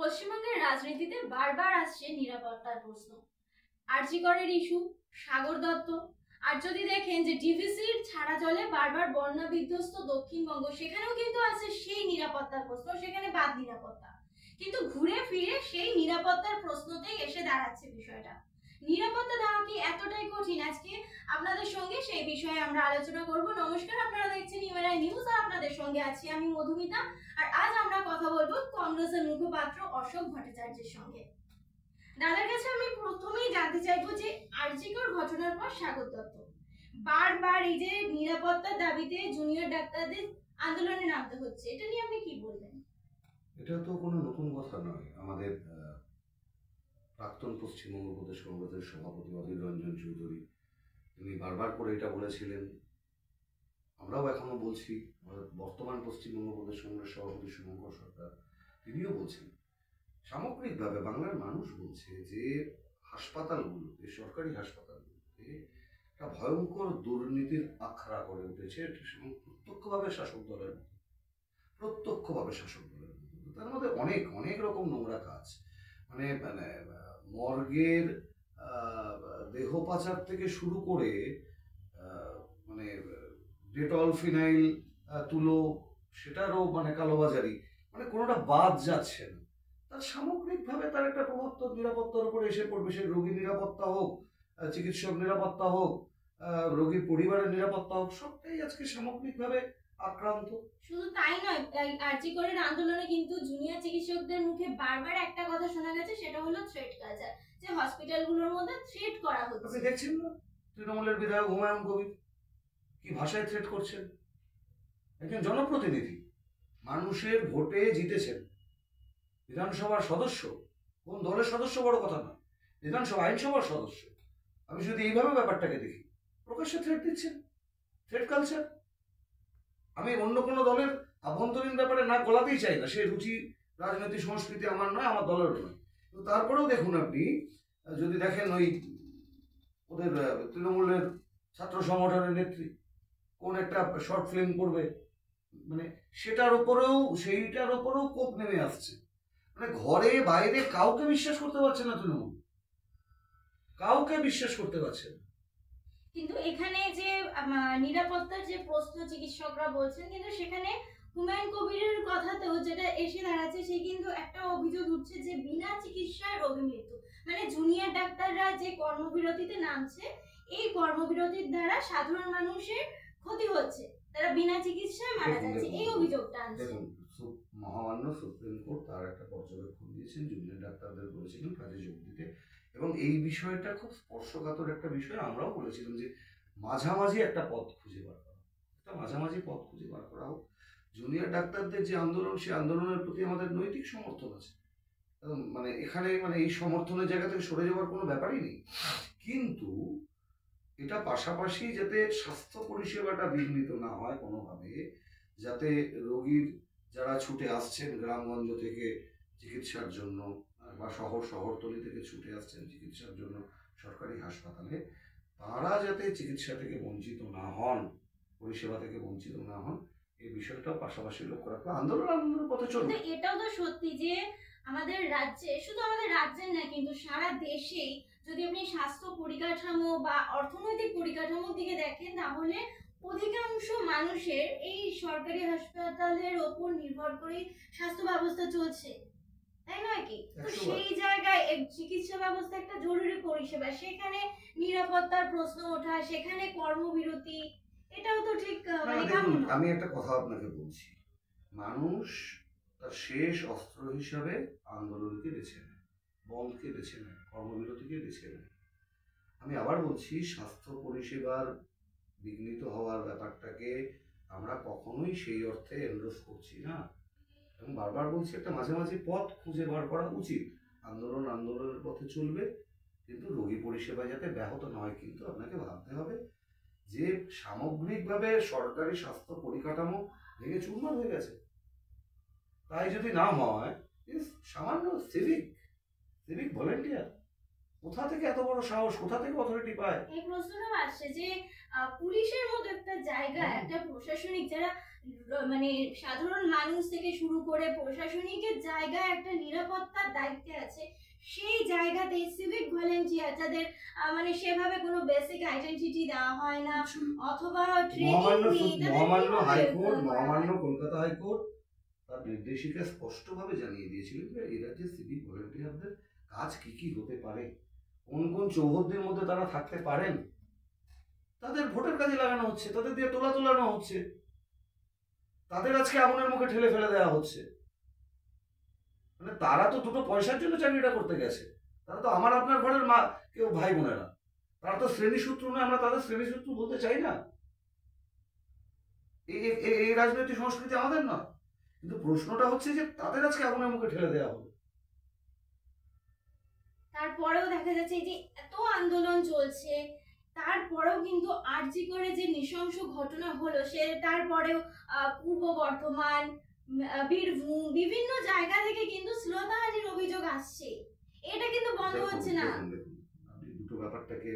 পশ্চিমবঙ্গের রাজনীতিতে বারবার আসছে নিরাপত্তার প্রশ্ন। আরজি করের ইস্যু, সাগর দত্ত, আর যদি দেখেন যে ডিভিসির ছাড়া জলে বারবার বন্যা বিধ্বস্ত দক্ষিণবঙ্গ, সেখানেও কিন্তু আছে সেই নিরাপত্তার প্রশ্ন, সেখানে বাদ নিরাপত্তা। কিন্তু ঘুরে ফিরে সেই নিরাপত্তার প্রশ্নতেই এসে দাঁড়াচ্ছে বিষয়টা। নিরাপত্তা দেওয়া কি এতটাই কঠিন? আজকে আপনাদের সঙ্গে সেই বিষয়ে আমরা আলোচনা করব। নমস্কার, আপনারা দেখছেন ইউএনআই নিউজ আর আপনাদের সঙ্গে আছি আমি মধুমিতা। আর আজ আমরা কথা বলবো কংগ্রেসের মুখপাত্র অশোক ভট্টাচার্যের সঙ্গে। দাদার কাছে আমি প্রথমেই জানতে চাইবো যে আরজি কর ঘটনার পর সাগর দত্ত বারবার এই যে নিরাপত্তার দাবিতে জুনিয়র ডাক্তারদের আন্দোলনে নামতে হচ্ছে, এটা নিয়ে আপনি কি বলবেন? এটা তো কোনো নতুন কথা নয়। আমাদের প্রাক্তন পশ্চিমবঙ্গ প্রদেশ কংগ্রেসের সভাপতি অধীর রঞ্জন চৌধুরী তিনি বারবার করে এটা বলেছিলেন, আমরাও এখনো বলছি। বর্তমান পশ্চিমবঙ্গ প্রদেশ কংগ্রেস সভাপতি শুভঙ্কর সরকার তিনিও বলছেন, সামগ্রিকভাবে বাংলার মানুষ বলছে যে হাসপাতালগুলোতে, সরকারি হাসপাতালগুলোতে একটা ভয়ঙ্কর দুর্নীতির আখড়া করে উঠেছে। প্রত্যক্ষভাবে শাসক দলের তার মধ্যে অনেক অনেক রকম নোংরা কাজ, মানে মানে মর্গের দেহ পাচার থেকে শুরু করে মানে ডেটল ফিনাইল তুলো সেটারও মানে কালোবাজারি, মানে কোনোটা বাদ যাচ্ছে না। তার সামগ্রিকভাবে তার একটা প্রভাব তো নিরাপত্তার উপরে এসে পড়বে। সে রোগীর নিরাপত্তা হোক, চিকিৎসক নিরাপত্তা হোক, রোগীর পরিবারের নিরাপত্তা হোক, সবটাই আজকে সামগ্রিকভাবে আক্রান্ত। শুধু তাই নয়, আরজি করের আন্দোলনে কিন্তু জুনিয়র চিকিৎসকদের মুখে বারবার একটা কথা শোনা গেছে, সেটা হলো থ্রেট কালচার, যে হসপিটালগুলোর মধ্যে থ্রেট করা হচ্ছে। আপনি দেখছেন না তৃণমূলের বিধায়ক হুমায়ুন কবির কি ভাষায় থ্রেট করছেন? একজন জনপ্রতিনিধি, মানুষের ভোটে জিতেছেন, বিধানসভার সদস্য, কোন দলের সদস্য বড় কথা নয়, বিধানসভা আইনসভার সদস্য। আমি যদি এইভাবে ব্যাপারটাকে দেখি, প্রকাশ্যে থ্রেট দিচ্ছেন, থ্রেট কালচার। আমি অন্য কোনো দলের আভ্যন্তরীণ ব্যাপারে না গলাতেই চাই না, সে রুচি রাজনৈতিক সংস্কৃতি আমার নয়, আমার দলেরও নয়। কিন্তু তারপরেও দেখুন, আপনি যদি দেখেন ওই ওদের তৃণমূলের ছাত্র সংগঠনের নেত্রী কোন একটা শর্ট ফিল্ম করবে, মানে সেইটার ওপরেও কোপ নেমে আসছে। মানে ঘরে বাইরে কাউকে বিশ্বাস করতে পারছে না তৃণমূল, কাউকে বিশ্বাস করতে পারছে না। কিন্তু এখানে যে নিরাপত্তার যে প্রশ্ন চিকিৎসকরা বলছেন, কিন্তু সেখানে হুমায়ুন কবিরের কথাতেও যেটা এসে দাঁড়াচ্ছে, সে কিন্তু একটা অভিযোগ উঠছে যে বিনা চিকিৎসায় রোগী মৃত্যু, মানে জুনিয়র ডাক্তাররা যে কর্মবিরতিতে নামছে, এই কর্মবিরতির দ্বারা সাধারণ মানুষের ক্ষতি হচ্ছে, তারা বিনা চিকিৎসায় মারা যাচ্ছে, এই অভিযোগটা আনছে। দেখুন, মহামান্য সুপ্রিম কোর্ট তার একটা পর্যবেক্ষণ দিয়েছেন, জুনিয়র ডাক্তারদের বলেছিলেন কাজে যোগ দিতে, এবং এই বিষয়টা খুব স্পর্শকাতর একটা বিষয়। আমরাও বলেছিলাম যে মাঝামাঝি একটা পথ খুঁজে বার করা, হোক। জুনিয়র ডাক্তারদের যে আন্দোলন, সেই আন্দোলনের প্রতি আমাদের নৈতিক সমর্থন আছে, মানে এখানে মানে এই সমর্থনের জায়গা থেকে সরে যাওয়ার কোনো ব্যাপারই নেই। কিন্তু এটা পাশাপাশি যাতে স্বাস্থ্য পরিষেবাটা বিঘ্নিত না হয় কোনোভাবে, যাতে রোগীর যারা ছুটে আসছেন গ্রামগঞ্জ থেকে চিকিৎসার জন্য বা শহরতলি থেকে ছুটে আসছেন চিকিৎসার জন্য সরকারি হাসপাতালে, তারা যাতে চিকিৎসা থেকে বঞ্চিত না হন, পরিষেবা থেকে বঞ্চিত না হন, এই বিষয়টাও পাশাপাশি লক্ষ্য রাখবো। আন্দোলনের পথে চলবে। এটাও তো সত্যি যে আমাদের রাজ্যে, শুধু আমাদের রাজ্যের না কিন্তু সারা দেশেই যদি আপনি স্বাস্থ্য পরিকাঠামো বা অর্থনৈতিক পরিকাঠামোর দিকে দেখেন, তাহলে অধিকাংশ মানুষের এই সরকারি হাসপাতালের ওপর নির্ভর করে স্বাস্থ্য ব্যবস্থা চলছে, তাই নয় কি? তো সেই জায়গায় চিকিৎসা ব্যবস্থা একটা জরুরি পরিষেবা, সেখানে নিরাপত্তার প্রশ্ন ওঠা, সেখানে কর্মবিরতি, এটাও তো ঠিক মানে কেমন? আমি একটা কথা আপনাকে বলছি, মানুষ তার শেষ অস্ত্র হিসাবে আন্দোলনকে বেছে নেয়, বন্ধকে বেছে নেয়, কর্মবিরতিকে বেছে নেয়। আমি আবার বলছি, স্বাস্থ্য পরিষেবার বিঘ্নিত হওয়ার ব্যাপারটাকে আমরা কখনোই সেই অর্থে এন্ডোর্স করছি না, এবং বারবার বলছি একটা মাঝামাঝি পথ খুঁজে বার করা উচিত। আন্দোলনের পথে চলবে, কিন্তু রোগী পরিষেবা যাতে ব্যাহত নয়। কিন্তু আপনাকে ভাবতে হবে যে সামগ্রিকভাবে সরকারি স্বাস্থ্য পরিকাঠামো ভেঙে চুরমার হয়ে গেছে। তাই যদি না হয়, সামান্য সিভিক ভলেন্টিয়ার কোথা থেকে এত বড় সাহস, কোথা থেকে অথরিটি পায়? এই প্রশ্নটাও আসছে যে পুলিশের মতো একটা জায়গা, একটা প্রশাসনিক যারা মানে সাধারণ মানুষ থেকে শুরু করে প্রশাসনিকের জায়গায় একটা নিরাপত্তার দায়িত্বে আছে, সেই জায়গাতে সিভিক ভলেন্টিয়ার যাদের মানে সেভাবে কোনো বেসিক আইডেন্টিটি দেওয়া হয় না অথবা মহামান্য হাইকোর্ট, মহামান্য কলকাতা হাইকোর্ট তার নির্দেশিকা স্পষ্টভাবে জানিয়ে দিয়েছিলেন যে এই রাজ্যে সিভিক ভলেন্টিয়ারদের কাজ কি কি হতে পারে, কোন কোন চৌহদ্দির মধ্যে তারা থাকতে পারেন। তাদের ভোটের কাজে লাগানো হচ্ছে, তাদের দিয়ে তোলানো হচ্ছে, তাদের আজকে আগুনের মুখে ঠেলে ফেলে দেওয়া হচ্ছে। মানে তারা তো দুটো পয়সার জন্য চাকরিটা করতে গেছে, তারা তো আমার আপনার ঘরের মা কেউ ভাই বোনেরা, তারা তো শ্রেণী সূত্র নয়, আমরা তাদের শ্রেণী সূত্র বলতে চাই না। এই রাজনৈতিক সংস্কৃতি আমাদের না। কিন্তু প্রশ্নটা হচ্ছে যে তাদের আজকে আগুনের মুখে ঠেলে দেওয়া হবে। তারপরেও দেখা যাচ্ছে যে এত আন্দোলন চলছে, তারপরেও কিন্তু আরজি করে যে নৃশংস ঘটনা হলো, সে তারপরেও পূর্ব বর্ধমান, বীরভূম বিভিন্ন জায়গা থেকে কিন্তু শ্লীলতাহানির অভিযোগ আসছে, এটা কিন্তু বন্ধ হচ্ছে না। আপনি দুটো ব্যাপারটাকে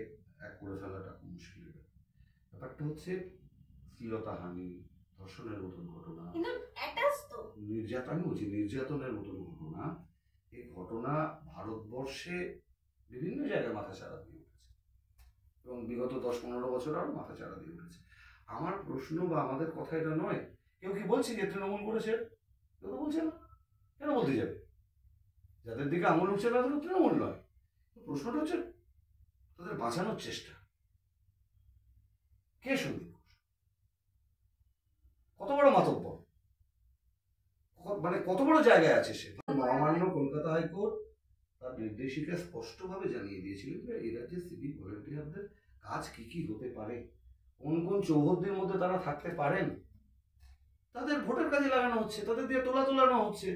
এক করে ফেলাটা খুব মুশকিল। ব্যাপারটা হচ্ছে শ্লীলতাহানি, ধর্ষণের মতন ঘটনা, কিন্তু অ্যাটাচ তো নির্যাতনের মতন ঘটনা, এই ঘটনা ভারতবর্ষে বিভিন্ন জায়গায় মাথাচাড়া দিয়ে উঠেছে এবং বিগত 10-15 বছর আরো মাথাচাড়া দিয়ে উঠেছে। আমার প্রশ্ন বা আমাদের কথা এটা নয়, কেউ কি বলছে যে তৃণমূল করেছে? কেউ তো বলছে না। কেন বলতে যাবে? যাদের দিকে আঙুল উঠছে তাদের তৃণমূল নয়। প্রশ্নটা হচ্ছে তাদের বাঁচানোর চেষ্টা কে শুনবে? কত বড় মাতব্বর, মানে কত বড় জায়গায় আছে সে। মহামান্য কলকাতা হাইকোর্ট তার নির্দেশিকা স্পষ্টভাবে জানিয়ে দিয়েছিলেন যে এই রাজ্যে সিভিক ভলেন্টিয়ারদের কাজ কি কি হতে পারে, কোন কোন চৌহদ্দির মধ্যে তারা থাকতে পারেন। তাদের ভোটের কাজে লাগানো হচ্ছে, তাদের দিয়ে তোলানো হচ্ছে,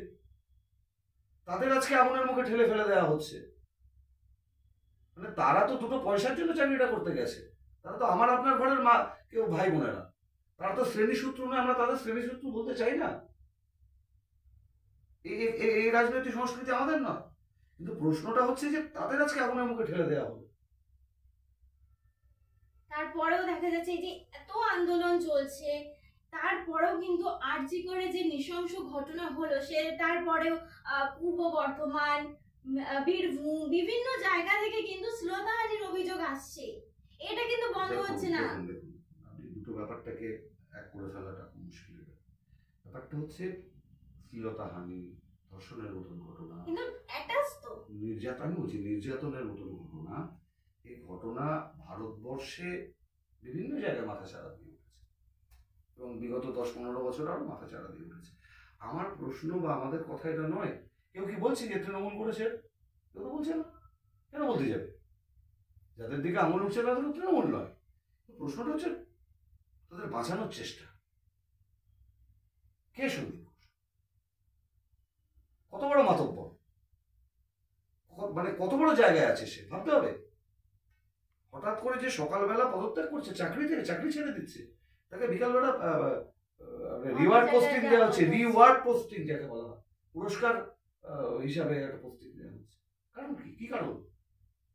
তাদের আজকে আগুনের মুখে ঠেলে ফেলে দেওয়া হচ্ছে। মানে তারা তো দুটো পয়সার জন্য চাকরিটা করতে গেছে, তারা তো আমার আপনার ঘরের মা কেউ ভাই বোনেরা, তারা তো শ্রেণী সূত্র নয়, আমরা তাদের শ্রেণী সূত্র বলতে চাই না। এই রাজনৈতিক সংস্কৃতি আমাদের না। কিন্তু প্রশ্নটা হচ্ছে যে তাদের আজকে আগুনের মুখে ঠেলে দেওয়া হবে। তারপরেও দেখা যাচ্ছে যে এত আন্দোলন চলছে, তারপরেও কিন্তু আরজি করে যে নৃশংস ঘটনা হলো, সে তারপরেও পূর্ব বর্ধমান, বীরভূম বিভিন্ন জায়গা থেকে কিন্তু শ্লীলতাহানির অভিযোগ আসছে, এটা কিন্তু বন্ধ হচ্ছে না। আপনি দুটো ব্যাপারটাকে এক করে ফেলাটা খুব মুশকিল। ব্যাপারটা হচ্ছে শ্লীলতাহানি, ধর্ষণের মতন ঘটনা, কিন্তু অ্যাটাচ তো নির্যাতনের মতন ঘটনা, এই ঘটনা ভারতবর্ষে বিভিন্ন জায়গায় মাথাচাড়া দিয়ে উঠেছে এবং বিগত 10-15 বছর আরো মাথাচাড়া দিয়ে উঠেছে। আমার প্রশ্ন বা আমাদের কথা এটা নয়, কেউ কি বলছে যে তৃণমূল করেছে? কেউ তো বলছে না। কেন বলতে যাবে? যাদের দিকে আঙুল উঠছে তাদের তৃণমূল নয়। প্রশ্নটা হচ্ছে তাদের বাঁচানোর চেষ্টা কে শুনবে? কত বড় মাতব্বর, মানে কত বড় জায়গায় আছে সে, ভাবতে হবে। হঠাৎ করে যে সকালবেলা পদত্যাগ করছে চাকরি থেকে, চাকরি ছেড়ে দিচ্ছে, তাকে বিকালবেলা রিওয়ার্ড পোস্টিং দেওয়া হচ্ছে, রিওয়ার্ড পোস্টিং যাকে বলা হয়, পুরস্কার হিসাবে একটা পোস্টিং দেওয়া হচ্ছে। কারণ কি কারণ?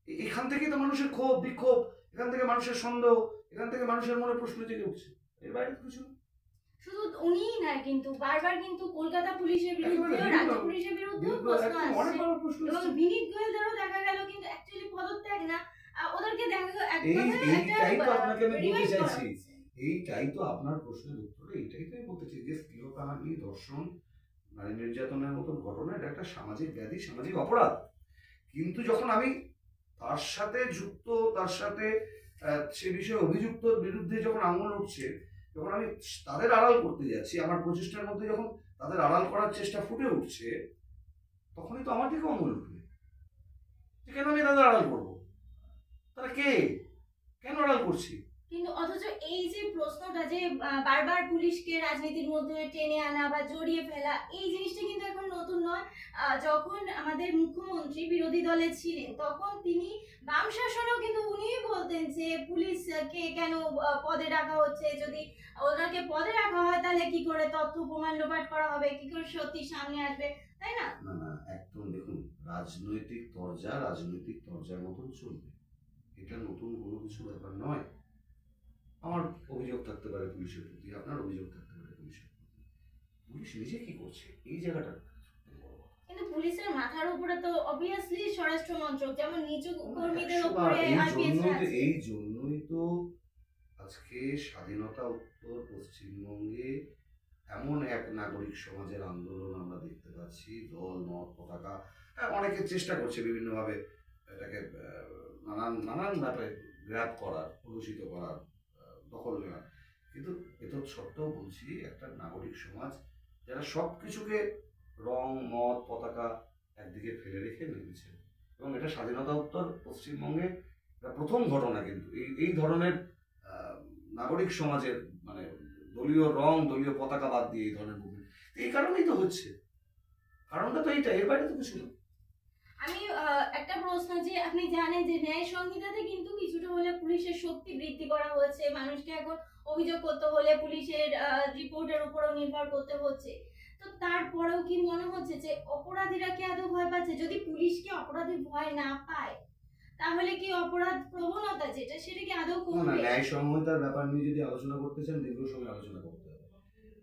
এখান থেকেই তো মানুষের ক্ষোভ বিক্ষোভ, এখান থেকে মানুষের সন্দেহ, এখান থেকে মানুষের মনে প্রশ্ন জেগে উঠছে। এর বাইরে কিছু শুধু উনিই না, কিন্তু বারবার কিন্তু কলকাতা পুলিশের বিরুদ্ধে, রাজ্য পুলিশের বিরুদ্ধেও প্রশ্ন আসছে এবং বিনীত গোয়েলদেরও দেখা গেল কিন্তু অ্যাকচুয়ালি পদত্যাগ না, ওদেরকে দেখা এইটাই তো আপনাকে আমি বলতে চাইছি, এইটাই তো আপনার প্রশ্নের উত্তরে এইটাই তো আমি বলতে চাই যে শ্লীলতাহানি, ধর্ষণ, নারী নির্যাতনের মতো ঘটনা এটা একটা সামাজিক ব্যাধি, সামাজিক অপরাধ। কিন্তু যখন আমি তার সাথে যুক্ত, তার সাথে সে বিষয়ে অভিযুক্তর বিরুদ্ধে যখন আঙুল উঠছে, যখন আমি তাদের আড়াল করতে যাচ্ছি, আমার প্রচেষ্টার মধ্যে যখন তাদের আড়াল করার চেষ্টা ফুটে উঠছে, তখনই তো আমার দিকে আঙুল উঠবে যে কেন আমি তাদের আড়াল করবো? তারা কে? কেন আড়াল করছি? কিন্তু অথচ এই যে প্রশ্নটা যে বারবার পুলিশকে রাজনীতির মধ্যে টেনে আনা বা জড়িয়ে ফেলা, এই জিনিসটা কিন্তু এখন নতুন নয়। যখন আমাদের মুখ্যমন্ত্রী বিরোধী দলে ছিলেন তখন তিনি বাম শাসনেও কিন্তু উনিই বলতেন যে পুলিশকে কেন পদে রাখা হচ্ছে, যদি ওনাকে পদে রাখা হয় তাহলে কি করে তথ্য প্রমাণ লোপাট করা হবে, কি করে সত্যি সামনে আসবে, তাই না? না একদম। দেখুন, রাজনৈতিক তরজার মতন চলবে, এটা নতুন কোনো কিছু ব্যাপার নয়। আমার অভিযোগ থাকতে পারে পুলিশের প্রতি, আপনার অভিযোগ থাকতে পারে পুলিশের প্রতি। পুলিশ নিজে কি করছে এই জায়গাটা কিন্তু পুলিশের মাথার উপরে তো অবভিয়াসলি স্বরাষ্ট্র মন্ত্রক, যেমন নিচু কর্মীদের উপরে আইপিএস আছে। এই জন্যই তো আজকে স্বাধীনতা উত্তর পশ্চিমবঙ্গে এমন এক নাগরিক সমাজের আন্দোলন আমরা দেখতে পাচ্ছি। দল মত পতাকা অনেকে চেষ্টা করছে বিভিন্নভাবে এটাকে নানান ব্যাপারে গ্র্যাব করার, প্রদূষিত করার, দখল নেওয়ার। কিন্তু এত সত্ত্বেও বলছি একটা নাগরিক সমাজ যারা সব কিছুকে রং মত পতাকা একদিকে ফেলে রেখে নেমেছে, এবং এটা স্বাধীনতা উত্তর পশ্চিমবঙ্গে প্রথম ঘটনা। কিন্তু এই ধরনের নাগরিক সমাজের মানে দলীয় রং দলীয় পতাকা বাদ দিয়ে এই ধরনের মুভমেন্ট এই কারণেই তো হচ্ছে। কারণটা তো এইটা, এর বাইরে তো কিছু না। আমি একটা প্রশ্ন, যে আপনি জানেন যে ন্যায় সংহিতাতে কিন্তু কিছুটা হলে পুলিশের শক্তি বৃদ্ধি করা হয়েছে, মানুষকে এখন অভিযোগ করতে হলে পুলিশের রিপোর্টের উপরও নির্ভর করতে হচ্ছে। তো তারপরেও কি মনে হচ্ছে যে অপরাধীরা কি আদৌ ভয় পাচ্ছে? যদি পুলিশকে অপরাধী ভয় না পায় তাহলে কি অপরাধ প্রবণতা যেটা সেটা কি আদৌ কমবে? ন্যায় সংহিতার ব্যাপার নিয়ে যদি আলোচনা করতে চান দীর্ঘ সময় আলোচনা করতে হবে।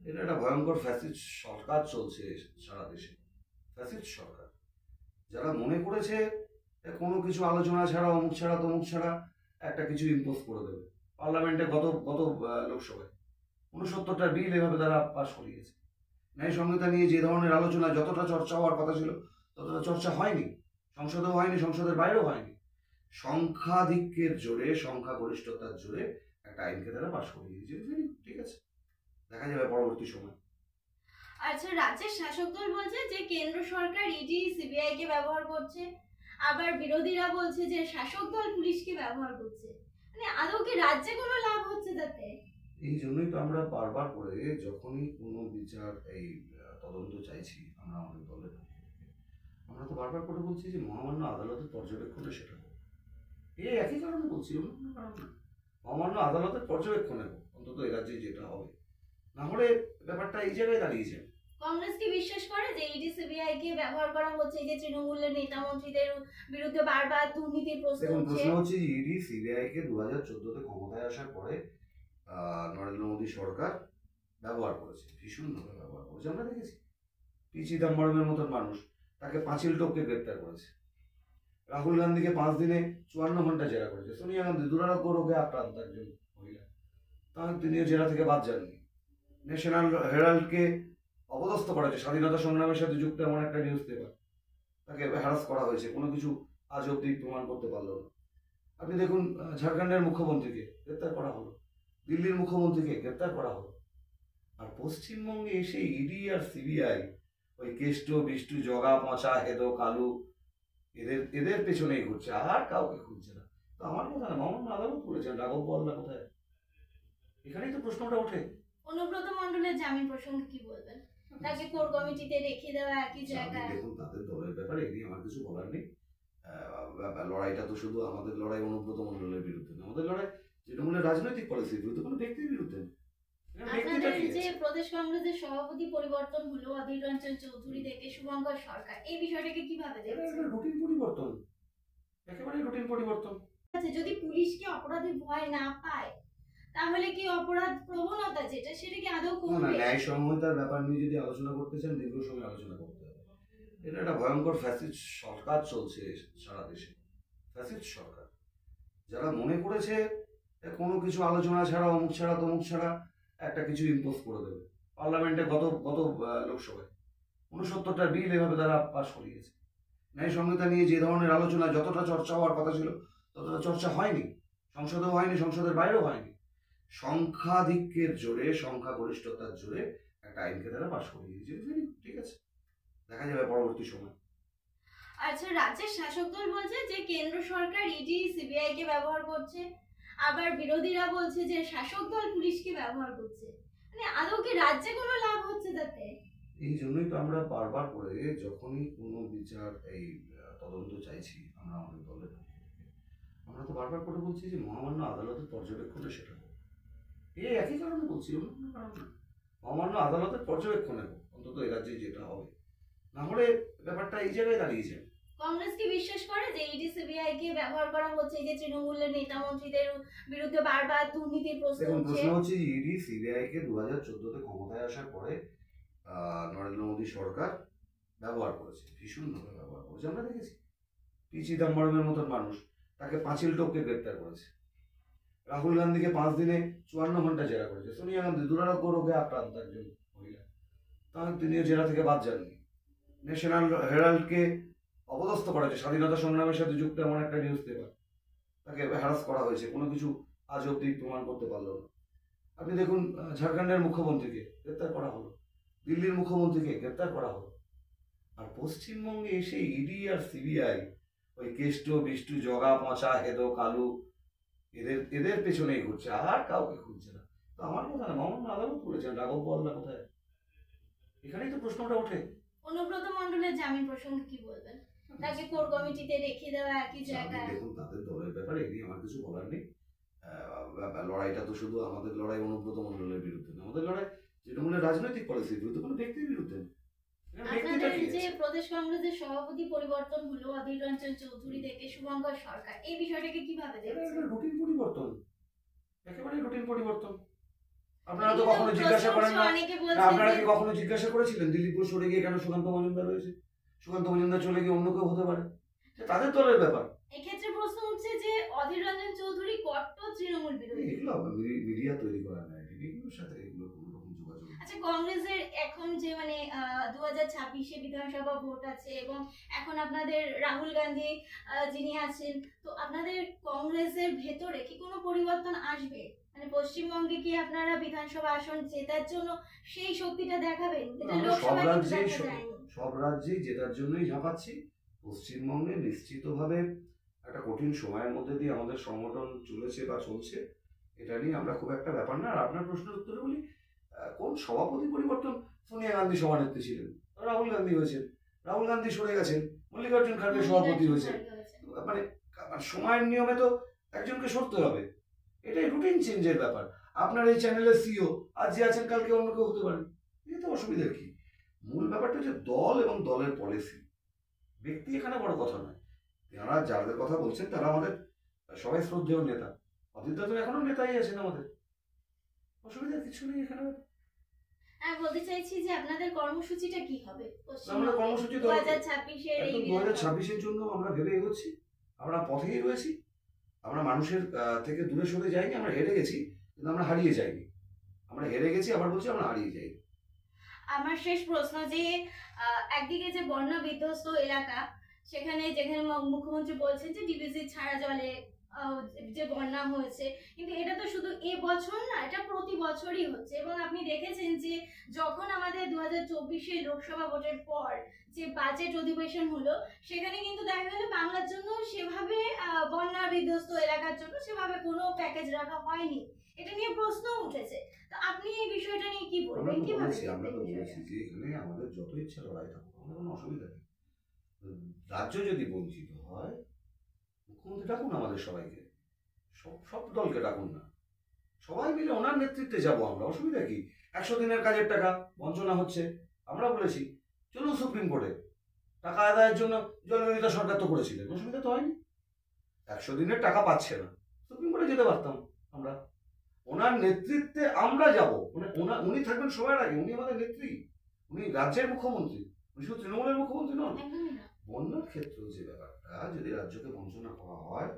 এটা একটা ভয়ঙ্কর ফ্যাসিস্ট সরকার চলছে সারা দেশে, ফ্যাসিস্ট সরকার। যারা মনে করেছে কোনো কিছু আলোচনা ছাড়া অমুক ছাড়া তমুক ছাড়া একটা কিছু ইম্পোজ করে দেবে। পার্লামেন্টে গত লোকসভায় 69টা বিল এভাবে তারা পাশ করিয়েছে। ন্যায় সংহিতা নিয়ে যে ধরনের আলোচনা, যতটা চর্চা হওয়ার কথা ছিল ততটা চর্চা হয়নি, সংসদেও হয়নি, সংসদের বাইরেও হয়নি। সংখ্যাধিক্যের জোরে, সংখ্যাগরিষ্ঠতার জোরে একটা আইনকে তারা পাশ করিয়ে দিয়েছে। ঠিক আছে, দেখা যাবে পরবর্তী সময়। আচ্ছা, রাজ্যের শাসক দল বলছে যে কেন্দ্র সরকার ইডি সিবিআই কে ব্যবহার করছে, আবার বিরোধীরা বলছে যে শাসক দল পুলিশকে ব্যবহার করছে। মানে আদৌ কি রাজ্যে কোনো লাভ হচ্ছে তাতে? এই জন্যই তো আমরা বারবার করে যখনই কোনো বিচার এই তদন্ত চাইছি আমরা আমাদের দলের পক্ষে থেকে, আমরা তো বারবার করে বলছি যে মহামান্য আদালতের পর্যবেক্ষণে সেটা হোক। এই একই কারণে বলছি, অন্য কোনো কারণ না। মহামান্য আদালতের পর্যবেক্ষণে হোক অন্তত এই রাজ্যে যেটা হবে, না হলে ব্যাপারটা এই জায়গায় দাঁড়িয়েছে। কংগ্রেস কি বিশ্বাস করে যে ইডি সিবিআই কে ব্যবহার করা হচ্ছে, যে তৃণমূলের নেতা মন্ত্রীদের বিরুদ্ধে বারবার দুর্নীতির প্রশ্ন হচ্ছে? যে ইডি সিবিআই কে 2014-তে ক্ষমতায় আসার পরে নরেন্দ্র মোদী সরকার ব্যবহার করেছে, ভীষণভাবে ব্যবহার করেছে। আমরা দেখেছি পি চিদম্বরমের মতন মানুষ, তাকে পাঁচিল টপকে গ্রেপ্তার করেছে। রাহুল গান্ধীকে 5 দিনে 54 ঘন্টা জেরা করেছে। সোনিয়া গান্ধী দুরারোগ্য রোগে আক্রান্ত একজন মহিলা, তাহলে তিনিও জেরা থেকে বাদ যাননি। ন্যাশনাল হেরাল্ডকে অপদস্থ করা হয়েছে, স্বাধীনতা সংগ্রামের সাথে যুক্ত এমন একটা নিউজ পেপার, তাকে হ্যারাস করা হয়েছে, কোনো কিছু আজ অব্দি প্রমাণ করতে পারলো না। আপনি দেখুন ঝাড়খণ্ডের মুখ্যমন্ত্রীকে গ্রেপ্তার করা হলো, দিল্লির মুখ্যমন্ত্রীকে গ্রেপ্তার করা হলো। আর পশ্চিমবঙ্গে এসে ইডি আর সিবিআই ওই কেষ্ট বিষ্টু জগা পচা হেদো কালু এদের পেছনেই ঘুরছে, আর কাউকে খুঁজছে না। তো আমার কথা না, মহামান্য আদালত বলেছেন রাঘব বোয়ালদা কোথায়, এখানেই তো প্রশ্নটা ওঠে। অনুব্রত মণ্ডলের জামিন প্রসঙ্গে কি বলবেন? তাকে কোর কমিটিতে রেখে দেওয়া একই জায়গায়। দেখুন তাদের দলের ব্যাপারে এ নিয়ে আমার কিছু বলার নেই। লড়াইটা তো শুধু আমাদের লড়াই অনুব্রত মণ্ডলের বিরুদ্ধে না, আমাদের লড়াই তৃণমূলের রাজনৈতিক পলিসির বিরুদ্ধে, কোনো ব্যক্তির বিরুদ্ধে না। আপনাদের যে প্রদেশ কংগ্রেসের সভাপতি পরিবর্তন হলো অধীর রঞ্জন চৌধুরী থেকে শুভঙ্কর সরকার, এই বিষয়টাকে কিভাবে দেখছেন? রুটিন পরিবর্তন, একেবারে রুটিন পরিবর্তন। আচ্ছা, যদি পুলিশকে অপরাধী ভয় না পায় তাহলে কি অপরাধ প্রবণতা যেটা সেটা কি আদৌ কমবে? ন্যায় সংহিতার ব্যাপার নিয়ে যদি আলোচনা করতে চান দীর্ঘ সময় আলোচনা করতে হবে। এটা একটা ভয়ঙ্কর ফ্যাসিস্ট সরকার চলছে সারা দেশে, ফ্যাসিস্ট সরকার। যারা মনে করেছে কোনো কিছু আলোচনা ছাড়া অমুক ছাড়া তমুক ছাড়া একটা কিছু ইম্পোজ করে দেবে। পার্লামেন্টে গত লোকসভায় 69টা বিল এভাবে তারা পাশ করিয়েছে। ন্যায় সংহিতা নিয়ে যে ধরনের আলোচনা, যতটা চর্চা হওয়ার কথা ছিল ততটা চর্চা হয়নি, সংসদেও হয়নি, সংসদের বাইরেও হয়নি। সংখ্যাধিক্যের জোরে, সংখ্যাগরিষ্ঠতার জোরে একটা আইনকে তারা পাশ করিয়ে দিয়েছে। ঠিক আছে, দেখা যাবে পরবর্তী সময়। আচ্ছা, রাজ্যের শাসক দল বলছে যে কেন্দ্র সরকার ইডি সিবিআই কে ব্যবহার করছে, আবার বিরোধীরা বলছে যে শাসক দল পুলিশকে ব্যবহার করছে। মানে আদৌ কি রাজ্যে কোনো লাভ হচ্ছে তাতে? এই জন্যই তো আমরা বারবার করে যখনই কোনো বিচার এই তদন্ত চাইছি আমরা আমাদের দলের পক্ষে থেকে, আমরা তো বারবার করে বলছি যে মহামান্য আদালতের পর্যবেক্ষণে সেটা হোক। এই একই কারণে বলছি, অন্য কোনো কারণ না। মহামান্য আদালতের পর্যবেক্ষণে হোক অন্তত এই রাজ্যে যেটা হবে, না হলে ব্যাপারটা এই জায়গায় দাঁড়িয়েছে। কংগ্রেস কি বিশ্বাস করে যে ইডি সিবিআই কে ব্যবহার করা হচ্ছে, এই যে তৃণমূলের নেতা মন্ত্রীদের বিরুদ্ধে বারবার দুর্নীতির প্রশ্ন দেখুন, উঠছে? প্রশ্ন হচ্ছে যে ইডি সিবিআই কে 2014-তে ক্ষমতায় আসার পরে নরেন্দ্র মোদী সরকার ব্যবহার করেছে, ভীষণভাবে ব্যবহার করেছে। আমরা দেখেছি পি চিদম্বরমের মতন মানুষ, তাকে পাঁচিল টপকে গ্রেপ্তার করেছে। রাহুল গান্ধীকে 5 দিনে 54 ঘন্টা জেরা করেছে। সোনিয়া গান্ধী দুরারোগ্য রোগে আক্রান্ত একজন মহিলা, তাহলে তিনিও জেরা থেকে বাদ যাননি। ন্যাশনাল হেরাল্ডকে অপদস্থ করা হয়েছে, স্বাধীনতা সংগ্রামের সাথে যুক্ত এমন একটা নিউজ পেপার, তাকে হ্যারাস করা হয়েছে, কোনো কিছু আজ অব্দি প্রমাণ করতে পারলো না। আপনি দেখুন, ঝাড়খণ্ডের মুখ্যমন্ত্রীকে গ্রেপ্তার করা হলো, দিল্লির মুখ্যমন্ত্রীকে গ্রেপ্তার করা হলো। আর পশ্চিমবঙ্গে এসে ইডি আর সিবিআই ওই কেষ্ট বিষ্টু জগা পচা হেদো কালু এদের পেছনেই ঘুরছে, আর কাউকে খুঁজছে না। তো আমার কথা না, মামুন আদালত বলেছেন, রাঘব বল্লা কোথায়? এখানেই তো প্রশ্নটা ওঠে। অনুব্রত মণ্ডলের জামিন প্রসঙ্গে কি বলবেন? তাকে কোর কমিটিতে রেখে দেওয়া একই জায়গায়। দেখুন, তাদের দলের ব্যাপারে এ নিয়ে আমার কিছু বলার নেই। লড়াইটা তো শুধু আমাদের লড়াই অনুব্রত মণ্ডলের বিরুদ্ধে না, আমাদের লড়াই তৃণমূলের রাজনৈতিক পলিসির বিরুদ্ধে, কোনো ব্যক্তির বিরুদ্ধে না। আপনাদের যে প্রদেশ কংগ্রেসের সভাপতি পরিবর্তন হলো অধীর রঞ্জন চৌধুরী থেকে শুভঙ্কর সরকার, এই বিষয়টাকে কিভাবে দেখছেন? রুটিন পরিবর্তন, একেবারে রুটিন পরিবর্তন। আপনারা তো কখনো জিজ্ঞাসা করেন না, আপনারা কি কখনো জিজ্ঞাসা করেছিলেন দিলীপপুর সরে গিয়ে কেন সুকান্ত মজুমদার রয়েছে? সুকান্ত মজুমদার চলে গিয়ে অন্য কেউ হতে পারে, তাদের দলের ব্যাপার। এক্ষেত্রে প্রশ্ন উঠছে যে অধীর রঞ্জন চৌধুরী কট্টর তৃণমূল বিরোধী। এগুলো মিডিয়া তৈরি করা না, এগুলোর সাথে এগুলো কোনো রকম যোগাযোগ। আচ্ছা, কংগ্রেসের এখন যে 2026-এ বিধানসভা ভোট আছে এবং এখন আপনাদের রাহুল গান্ধী যিনি আছেন, তো আপনাদের কংগ্রেসের ভেতরে কি কোনো পরিবর্তন আসবে? পশ্চিমবঙ্গে কি আপনারা বিধানসভা আসন জেতার জন্য সেই শক্তিটা দেখাবেন? সব রাজ্যেই জেতার জন্যই ঝাঁপাচ্ছি। পশ্চিমবঙ্গে নিশ্চিতভাবে একটা কঠিন সময়ের মধ্যে দিয়ে আমাদের সংগঠন চলেছে বা চলছে, এটা নিয়ে আমরা খুব একটা ব্যাপার না। আর আপনার প্রশ্নের উত্তরে বলি, কোন সভাপতি পরিবর্তন? সোনিয়া গান্ধী সভানেত্রী ছিলেন, রাহুল গান্ধী হয়েছেন, রাহুল গান্ধী সরে গেছেন, মল্লিকার্জুন খাড়গে সভাপতি হয়েছে। মানে সময়ের নিয়মে তো একজনকে সরতে হবে, এটাই রুটিন চেঞ্জের ব্যাপার। আপনার এই চ্যানেলের সিও আজ যে আছেন কালকে অন্য কেউ হতে পারে, এতে অসুবিধা কি? মূল ব্যাপারটা হচ্ছে দল এবং দলের পলিসি, ব্যক্তি এখানে বড় কথা নয়। যারা যাদের কথা বলছেন তারা আমাদের সবাই শ্রদ্ধেয় নেতা, অদিত তো এখনো নেতাই আছেন আমাদের, অসুবিধার কিছু নেই এখানে। বলতে চাইছি যে আপনাদের কর্মসূচিটা কি হবে? আমরা কর্মসূচি 2026-এর জন্য আমরা ভেবে এগোচ্ছি, আমরা পথেই রয়েছি। আমরা মানুষের থেকে দূরে সরে যাইনি, আমরা হেরে গেছি কিন্তু আমরা হারিয়ে যাইনি। আমরা হেরে গেছি, আবার বলছি আমরা হারিয়ে যাই। আমার শেষ প্রশ্ন যে একদিকে যে বন্যা বিধ্বস্ত এলাকা, সেখানে যেখানে মুখ্যমন্ত্রী বলছেন যে ডিভিসি ছাড়া জলে যে বন্যা হয়েছে, কিন্তু এটা তো শুধু এবছর না, এটা প্রতি বছরই হচ্ছে। এবং আপনি দেখেছেন যে যখন আমাদের 2024-এর লোকসভা ভোটের পর যে বাজেট অধিবেশন হলো, সেখানে কিন্তু দেখা গেল বাংলার জন্য সেভাবে বন্যা বিধ্বস্ত এলাকার জন্য সেভাবে কোনো প্যাকেজ রাখা হয়নি। এটা নিয়ে প্রশ্ন উঠেছে, তো আপনি এই বিষয়টা নিয়ে কি বলবেন? কিভাবে আমরা তো বলেছি যে এখানে আমাদের যত ইচ্ছা লড়াই থাকুক, আমাদের কোনো অসুবিধা নেই। রাজ্য যদি বঞ্চিত হয়, মুখ্যমন্ত্রী ডাকুন আমাদের সবাইকে, সব দলকে ডাকুন না, সবাই মিলে ওনার নেতৃত্বে যাবো আমরা, অসুবিধা কি? 100 দিনের কাজের টাকা বঞ্চনা হচ্ছে, আমরা বলেছি চলুন সুপ্রিম কোর্টে, টাকা আদায়ের জন্য জননেতা সরকার তো করেছিলেন, অসুবিধা তো হয়নি। 100 দিনের টাকা পাচ্ছে না, সুপ্রিম কোর্টে যেতে পারতাম আমরা, ওনার নেতৃত্বে আমরা যাব। উনি থাকবেন সবার আগে, উনি আমাদের নেত্রী, উনি রাজ্যের মুখ্যমন্ত্রী, উনি শুধু তৃণমূলের মুখ্যমন্ত্রী নন। বন্যার ক্ষেত্রে যে ব্যাপারটা, যদি রাজ্যকে বঞ্চনা করা হয়,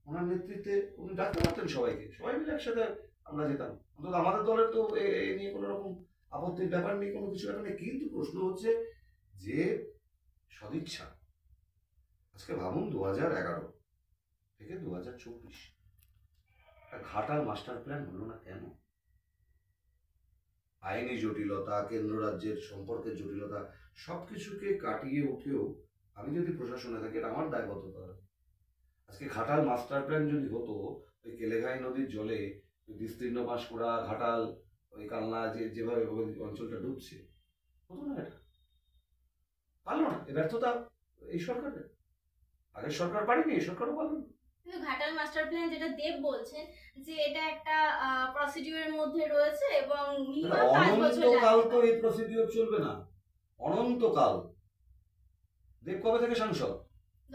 ওনার নেতৃত্বে উনি ডাকতে পারতেন সবাইকে, সবাই মিলে একসাথে আমরা যেতাম। অন্তত আমাদের দলের তো এ নিয়ে কোনো রকম আপত্তির ব্যাপার নেই, কোনো কিছু ব্যাপার নেই। কিন্তু প্রশ্ন হচ্ছে যে সদিচ্ছা, আজকে ভাবুন 2011 থেকে 2024 ঘাটাল মাস্টার প্ল্যান হলো না কেন? আইনি জটিলতা, কেন্দ্র রাজ্যের সম্পর্কের জটিলতা, সবকিছুকে কাটিয়ে উঠেও আমি যদি প্রশাসনে থাকি, এটা আমার দায়বদ্ধতা। আজকে ঘাটাল মাস্টার প্ল্যান যদি হতো, ওই কেলেঘাই নদীর জলে বিস্তীর্ণ বাঁশকুড়া, ঘাটাল, ওই কালনা যেভাবে অঞ্চলটা ডুবছে, হতো না? এটা পারলো না, এ ব্যর্থতা এই সরকারের। আগের সরকার পারেনি, এই সরকারও পারল না। কিন্তু ঘাটাল মাস্টার প্ল্যান যেটা দেব বলছেন যে এটা একটা প্রসিডিউরের মধ্যে রয়েছে এবং মিনিমাম 5 বছর লাগবে। অনন্তকাল তো এই প্রসিডিউর চলবে না, অনন্তকাল। দেব কবে থেকে সাংসদ?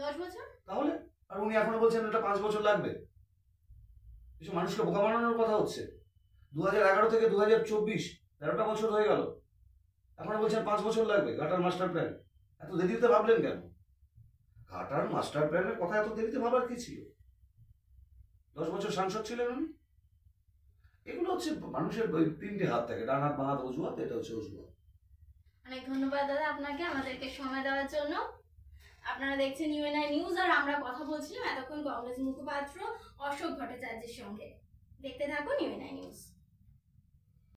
10 বছর। তাহলে আর উনি এখনো বলছেন এটা 5 বছর লাগবে। কিছু মানুষকে বোকা বানানোর কথা হচ্ছে। 2011 থেকে 2024 13টা বছর হয়ে গেল, এখনো বলছেন 5 বছর লাগবে ঘাটার মাস্টার প্ল্যান। এত দেরিতে ভাবলেন কেন? ঘাটার মাস্টার প্ল্যানের কথা এত দেরিতে ভাবার কি ছিল? 10 বছর সাংসদ ছিলেন উনি। এগুলো হচ্ছে মানুষের ওই 3টে হাত থাকে, ডান হাত বাঁ হাত অজুহাত, এটা হচ্ছে অজুহাত। অনেক ধন্যবাদ দাদা আপনাকে আমাদেরকে সময় দেওয়ার জন্য। আপনারা দেখছেন ইউএনআই নিউজ, আর আমরা কথা বলছিলাম এতক্ষণ কংগ্রেস মুখপাত্র অশোক ভট্টাচার্যের সঙ্গে। দেখতে থাকুন ইউএনআই নিউজ।